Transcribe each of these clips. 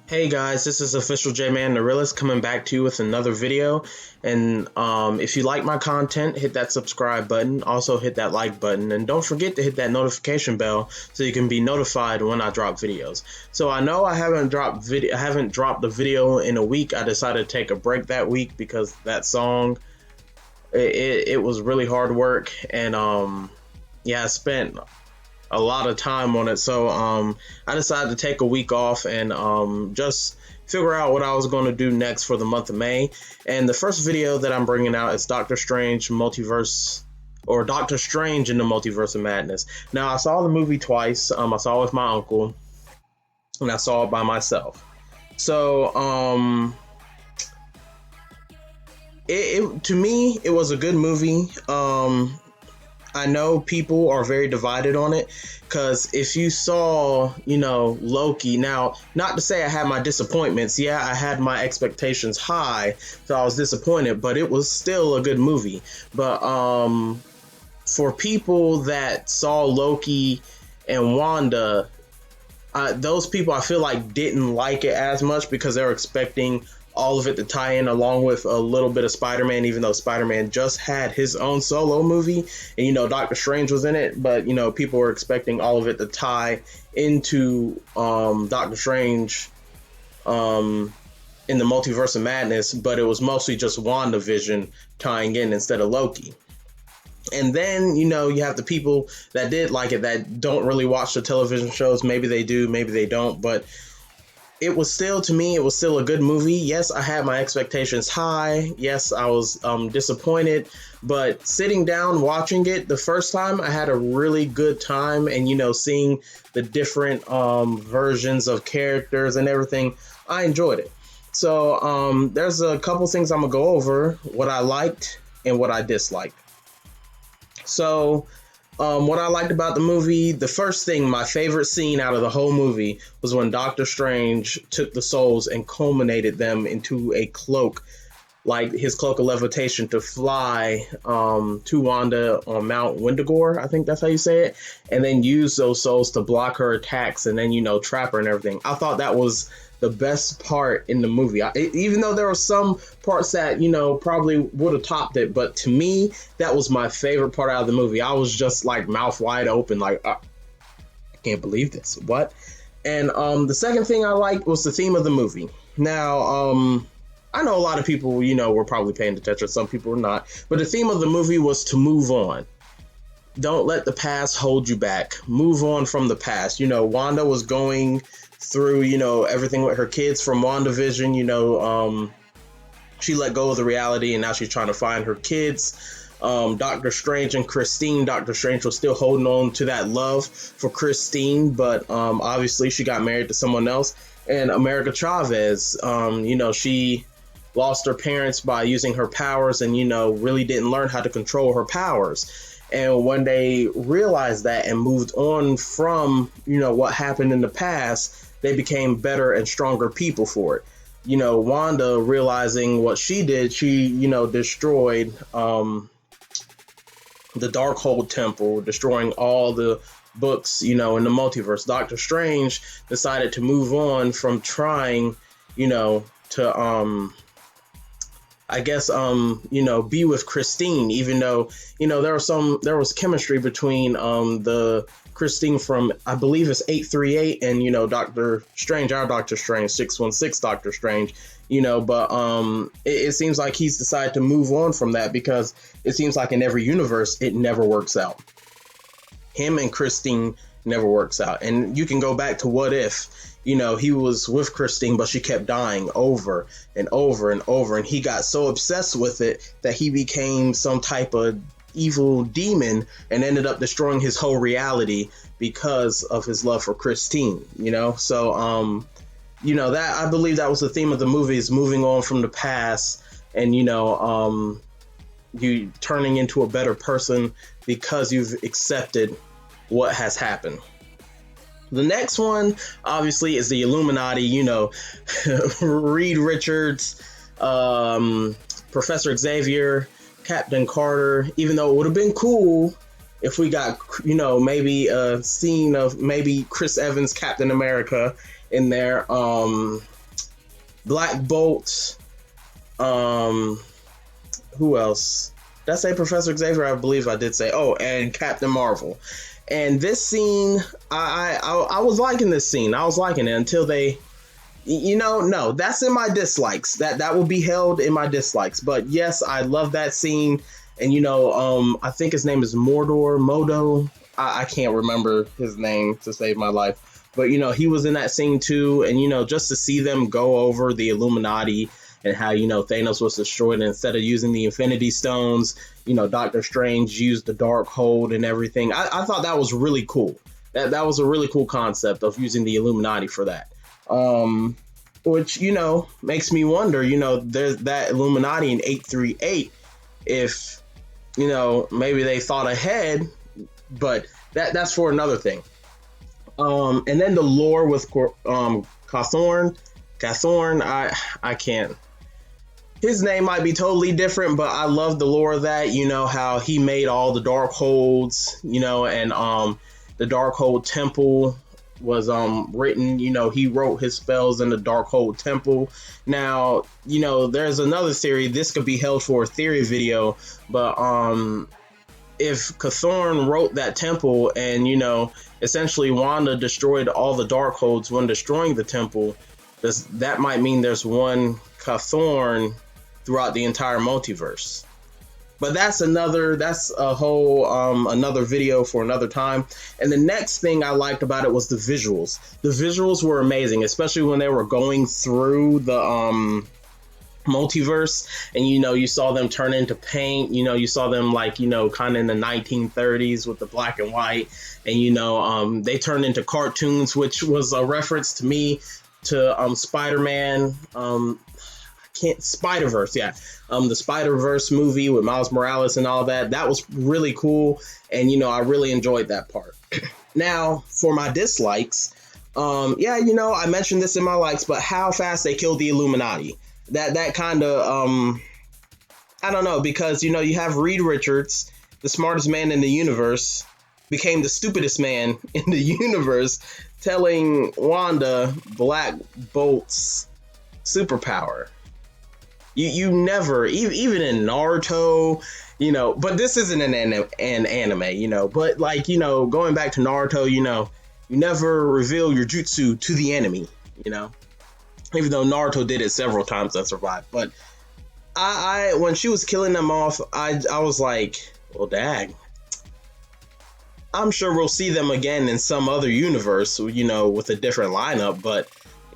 Hey guys, this is official the realist coming back to you with another video. And if you like my content, hit that subscribe button. Also hit that like button, and don't forget to hit that notification bell so you can be notified when I drop videos. So I know I haven't dropped a video in a week. I decided to take a break that week because that song it was really hard work, and yeah, I spent a lot of time on it. So I decided to take a week off and just figure out what I was going to do next for the month of May. And the first video that I'm bringing out is Doctor Strange Multiverse, or Doctor Strange in the Multiverse of Madness. Now, I saw the movie twice. I saw it with my uncle, and I saw it by myself. So to me, it was a good movie. I know people are very divided on it, because if you saw, Loki, now, not to say I had my disappointments. Yeah, I had my expectations high, so I was disappointed, but it was still a good movie. But for people that saw Loki and Wanda, those people I feel like didn't like it as much because they were expecting all of it to tie in along with a little bit of Spider-Man, even though Spider-Man just had his own solo movie and, Doctor Strange was in it. But, people were expecting all of it to tie into Doctor Strange in the Multiverse of Madness, but it was mostly just WandaVision tying in instead of Loki. And then, you have the people that did like it that don't really watch the television shows. Maybe they do, maybe they don't, but it was still, to me, it was still a good movie. Yes, I had my expectations high. Yes, I was disappointed. But sitting down watching it the first time, I had a really good time. And, seeing the different versions of characters and everything, I enjoyed it. So there's a couple things I'm going to go over, what I liked and what I disliked. So what I liked about the movie, the first thing, my favorite scene out of the whole movie was when Doctor Strange took the souls and culminated them into a cloak, like his cloak of levitation, to fly to Wanda on Mount Wendigore, I think that's how you say it, and then use those souls to block her attacks and then, trap her and everything. I thought that was the best part in the movie. Even though there were some parts that, probably would have topped it, but to me, that was my favorite part out of the movie. I was just like mouth wide open, like, I can't believe this. What? And the second thing I liked was the theme of the movie. Now, I know a lot of people, were probably paying attention. Some people were not. But the theme of the movie was to move on. Don't let the past hold you back. Move on from the past. Wanda was going through, everything with her kids from WandaVision. She let go of the reality, and now she's trying to find her kids. Doctor Strange and Christine. Doctor Strange was still holding on to that love for Christine, but obviously she got married to someone else. And America Chavez, she lost her parents by using her powers and, really didn't learn how to control her powers. And when they realized that and moved on from, what happened in the past, they became better and stronger people for it. Wanda, realizing what she did, she, destroyed the Darkhold Temple, destroying all the books, in the multiverse. Doctor Strange decided to move on from trying, to I guess, be with Christine, even though, there was chemistry between the Christine from, I believe it's 838 and, Doctor Strange, our Doctor Strange, 616 Doctor Strange, but it seems like he's decided to move on from that, because it seems like in every universe, it never works out. Him and Christine never works out. And you can go back to What If, he was with Christine, but she kept dying over and over and over. And he got so obsessed with it that he became some type of evil demon and ended up destroying his whole reality because of his love for Christine, So, that, I believe that was the theme of the movie, is moving on from the past and, you turning into a better person because you've accepted what has happened. The next one, obviously, is the Illuminati, Reed Richards, Professor Xavier, Captain Carter, even though it would have been cool if we got, maybe a scene of maybe Chris Evans, Captain America in there. Black Bolt. Who else? Did I say Professor Xavier? I believe I did say. Oh, and Captain Marvel. And this scene, I was liking this scene. I was liking it until they, no, that's in my dislikes. That will be held in my dislikes. But yes, I love that scene. And I think his name is Modo. I can't remember his name to save my life. But he was in that scene too. And just to see them go over the Illuminati and how Thanos was destroyed, and instead of using the Infinity Stones, Doctor Strange used the Dark Hold and everything. I thought that was really cool. That was a really cool concept of using the Illuminati for that. Which makes me wonder. There's that Illuminati in 838. If maybe they thought ahead, but that's for another thing. And then the lore with Cawthorn, I can't. His name might be totally different, but I love the lore of that. How he made all the dark holds, and the Darkhold Temple was written. He wrote his spells in the Darkhold Temple. Now, there's another theory. This could be held for a theory video, but if Cawthorn wrote that temple and essentially Wanda destroyed all the Darkholds when destroying the temple, that might mean there's one Cawthorn throughout the entire multiverse. But that's a whole another video for another time. And the next thing I liked about it was the visuals. The visuals were amazing, especially when they were going through the multiverse, and you saw them turn into paint. You saw them kind of in the 1930s with the black and white, and they turned into cartoons, which was a reference to me to Spider-Man. Spider-Verse, yeah. The Spider-Verse movie with Miles Morales and all that. That was really cool, and I really enjoyed that part. Now, for my dislikes, I mentioned this in my likes, but how fast they killed the Illuminati. That kind of I don't know, because you have Reed Richards, the smartest man in the universe, became the stupidest man in the universe, telling Wanda Black Bolt's superpower. You never, even in Naruto, but this isn't an anime, but going back to Naruto, you never reveal your jutsu to the enemy, even though Naruto did it several times and survived. But I when she was killing them off, I was like, well, dang, I'm sure we'll see them again in some other universe, with a different lineup, but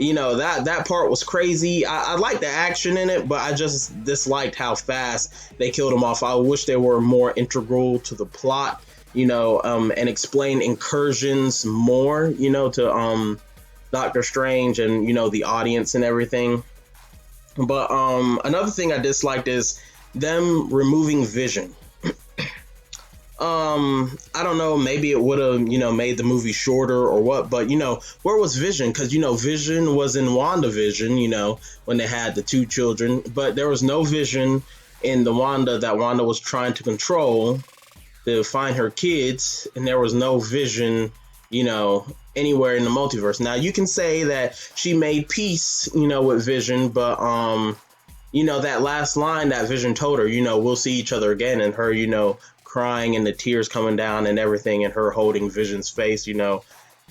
that part was crazy. I liked the action in it, but I just disliked how fast they killed him off. I wish they were more integral to the plot, and explain incursions more, to Doctor Strange and, the audience and everything. But another thing I disliked is them removing Vision. I don't know, maybe it would have, made the movie shorter or what, but, where was Vision? Because, Vision was in WandaVision, when they had the two children, but there was no Vision in the Wanda that Wanda was trying to control to find her kids, and there was no Vision, anywhere in the multiverse. Now, you can say that she made peace, with Vision, but, that last line that Vision told her, we'll see each other again, and her, crying and the tears coming down and everything, and her holding Vision's face, don't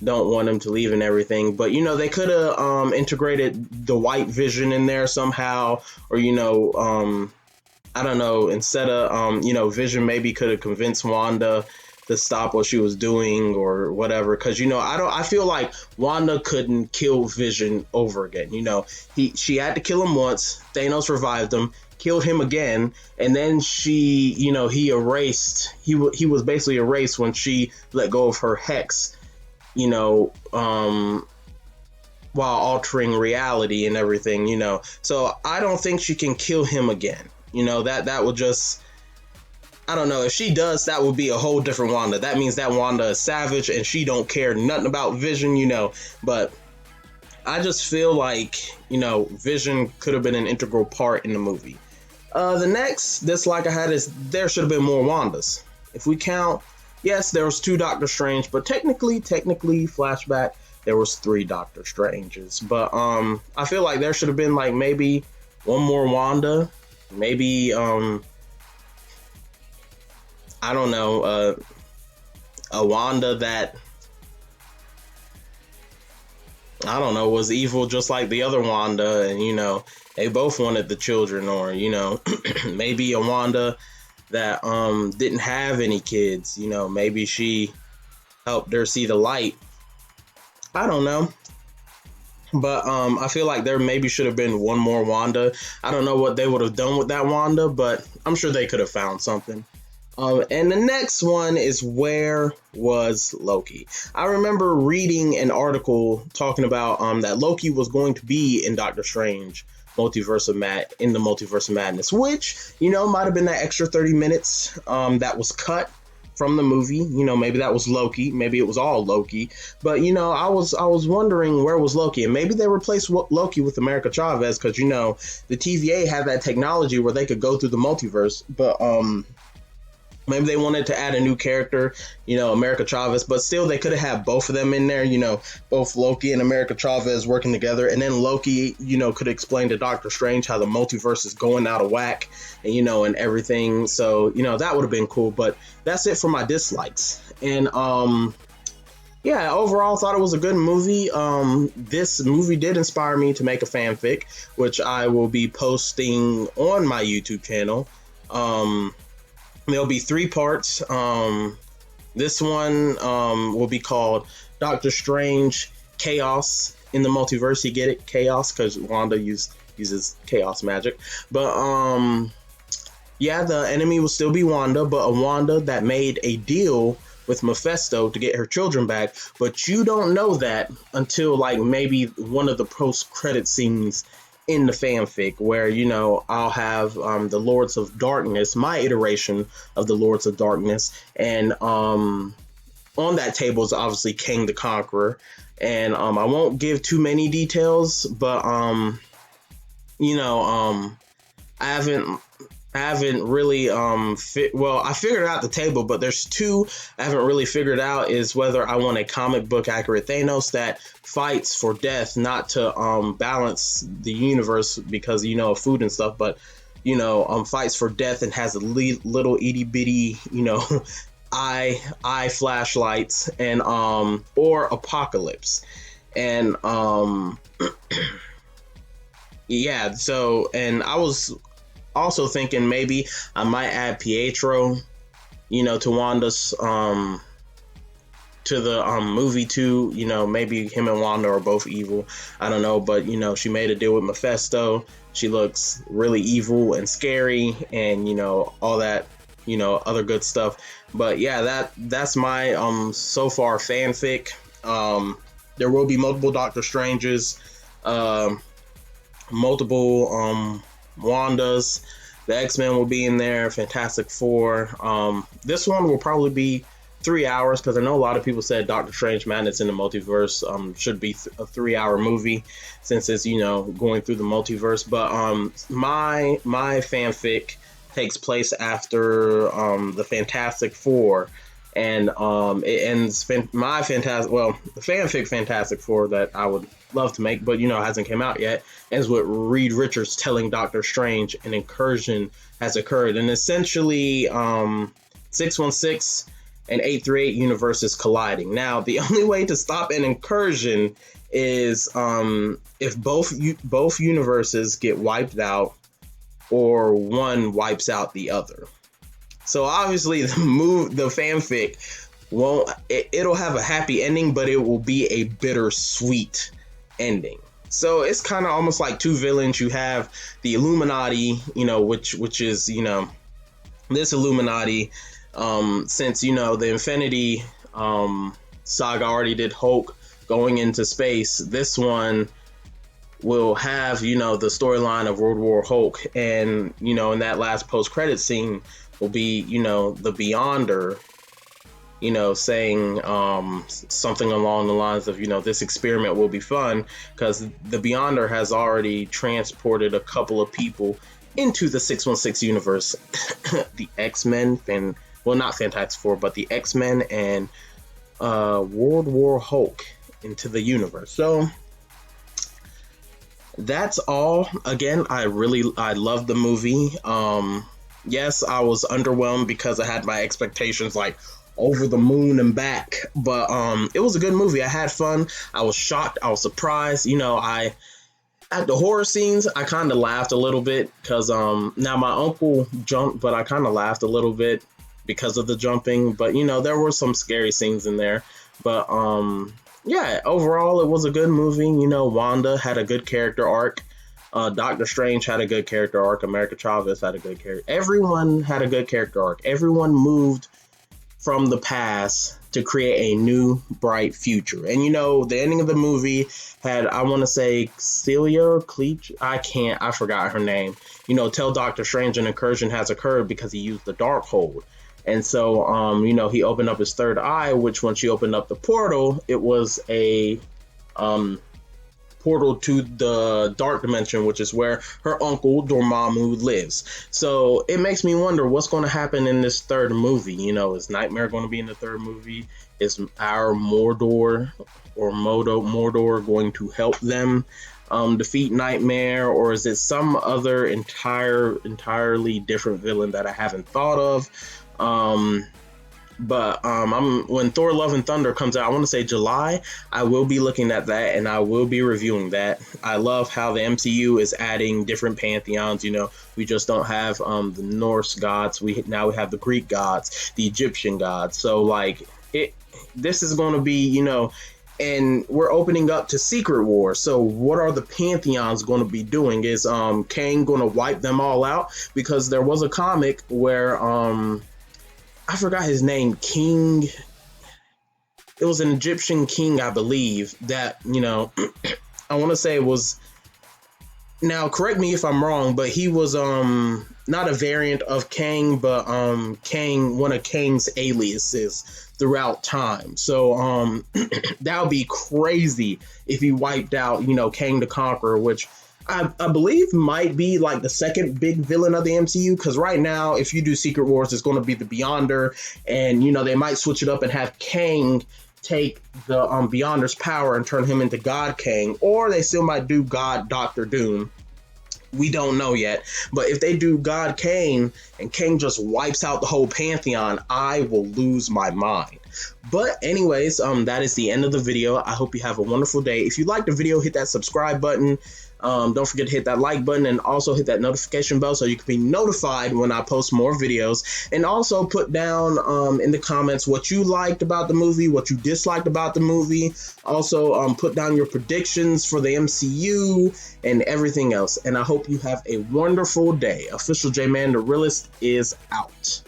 want him to leave and everything. But they could have integrated the white Vision in there somehow, or I don't know, instead of Vision maybe could have convinced Wanda to stop what she was doing or whatever, because I feel like Wanda couldn't kill Vision over again. She had to kill him once. Thanos revived him, killed him again, and then he was basically erased when she let go of her hex, while altering reality and everything, so I don't think she can kill him again. That would just, I don't know, if she does, that would be a whole different Wanda. That means that Wanda is savage and she don't care nothing about Vision, but I just feel like, Vision could have been an integral part in the movie. The next dislike I had is there should have been more Wandas. If we count, yes, there was 2 Doctor Strange, but technically, flashback, there was 3 Doctor Stranges. But I feel like there should have been like maybe one more Wanda, maybe I don't know, a Wanda that, I don't know, was evil just like the other Wanda, and they both wanted the children, or maybe a Wanda that didn't have any kids. Maybe she helped her see the light. I don't know. But I feel like there maybe should have been one more Wanda. I don't know what they would have done with that Wanda, but I'm sure they could have found something. And the next one is, where was Loki? I remember reading an article talking about that Loki was going to be in Doctor Strange in the Multiverse of Madness, which might have been that extra 30 minutes that was cut from the movie. Maybe that was Loki, maybe it was all Loki, but I was wondering, where was Loki? And maybe they replaced Loki with America Chavez, because the TVA had that technology where they could go through the multiverse, but maybe they wanted to add a new character, America Chavez, but still they could have had both of them in there, both Loki and America Chavez working together. And then Loki, could explain to Doctor Strange how the multiverse is going out of whack and, and everything. So, that would have been cool. But that's it for my dislikes. And, yeah, overall, thought it was a good movie. This movie did inspire me to make a fanfic, which I will be posting on my YouTube channel. There'll be 3 parts. This one will be called Doctor Strange Chaos in the Multiverse. You get it? Chaos, because Wanda uses chaos magic. But yeah, the enemy will still be Wanda, but a Wanda that made a deal with Mephisto to get her children back. But you don't know that until like maybe one of the post-credit scenes in the fanfic, where I'll have the Lords of Darkness, my iteration of the Lords of Darkness, and on that table is obviously King the Conqueror. And I won't give too many details, but I haven't really I figured out the table, but there's 2 I haven't really figured out, is whether I want a comic book accurate Thanos that fights for death, not to balance the universe because of food and stuff, but fights for death and has a little itty bitty eye flashlights, and or Apocalypse. And yeah, so, and I was also thinking maybe I might add Pietro, to Wanda's to the movie too. Maybe him and Wanda are both evil. I don't know, but she made a deal with Mephisto. She looks really evil and scary, and all that, other good stuff. But yeah, that's my so far fanfic. There will be multiple Doctor Stranges, multiple Wandas. The X-Men will be in there, Fantastic Four. This one will probably be 3 hours, because I know a lot of people said Doctor Strange Madness in the Multiverse should be a 3-hour movie, since it's going through the multiverse. But my fanfic takes place after the Fantastic Four, and it ends the fanfic Fantastic Four that I would love to make, but hasn't came out yet, ends with Reed Richards telling Doctor Strange an incursion has occurred, and essentially 616 and 838 universes colliding. Now, the only way to stop an incursion is if both universes get wiped out, or one wipes out the other. So obviously the fanfic it'll have a happy ending, but it will be a bittersweet ending. So it's kind of almost like 2 villains. You have the Illuminati, which is this Illuminati, since the Infinity saga already did Hulk going into space. This one will have the storyline of World War Hulk, and in that last post-credit scene will be the Beyonder saying something along the lines of this experiment will be fun, because the Beyonder has already transported a couple of people into the 616 universe. The X-Men, not Fantastic Four, but the X-Men and World War Hulk. into the universe. So that's all. Again, I love the movie. Yes, I was underwhelmed because I had my expectations like over the moon and back, but it was a good movie. I had fun. I was shocked. I was surprised. I at the horror scenes, I kind of laughed a little bit because now my uncle jumped, but I kind of laughed a little bit because of the jumping. But there were some scary scenes in there. But yeah, overall, it was a good movie. Wanda had a good character arc. Doctor Strange had a good character arc. America Chavez had a good character. Everyone had a good character arc. Everyone moved from the past to create a new bright future. And the ending of the movie had, I want to say, Celia Cleach. I forgot her name. Tell Doctor Strange an incursion has occurred because he used the Darkhold. And so, he opened up his third eye, which when she opened up the portal, it was a portal to the dark dimension, which is where her uncle Dormammu lives. So it makes me wonder what's going to happen in this third movie. Is Nightmare going to be in the third movie? Is our Mordor going to help them defeat Nightmare, or is it some other entirely different villain that I haven't thought of? But when Thor: Love and Thunder comes out, I want to say July, I will be looking at that and I will be reviewing that. I love how the MCU is adding different pantheons. We just don't have the Norse gods. Now we have the Greek gods, the Egyptian gods. So this is going to be, and we're opening up to Secret War. So what are the pantheons going to be doing? Is Kang going to wipe them all out? Because there was a comic where I forgot his name, King. It was an Egyptian king, I believe, that, I want to say it was, now correct me if I'm wrong, but he was not a variant of Kang, but Kang, one of Kang's aliases throughout time. So that would be crazy if he wiped out, Kang the Conqueror, which I believe might be like the second big villain of the MCU, because right now, if you do Secret Wars, it's going to be the Beyonder, and they might switch it up and have Kang take the Beyonder's power and turn him into God Kang, or they still might do God Doctor Doom. We don't know yet, but if they do God Kang and Kang just wipes out the whole pantheon, I will lose my mind. But anyways, that is the end of the video. I hope you have a wonderful day. If you liked the video, hit that subscribe button. Don't forget to hit that like button and also hit that notification bell so you can be notified when I post more videos. And also put down in the comments what you liked about the movie, what you disliked about the movie. Also put down your predictions for the MCU and everything else. And I hope you have a wonderful day. Official J Man the Realist is out.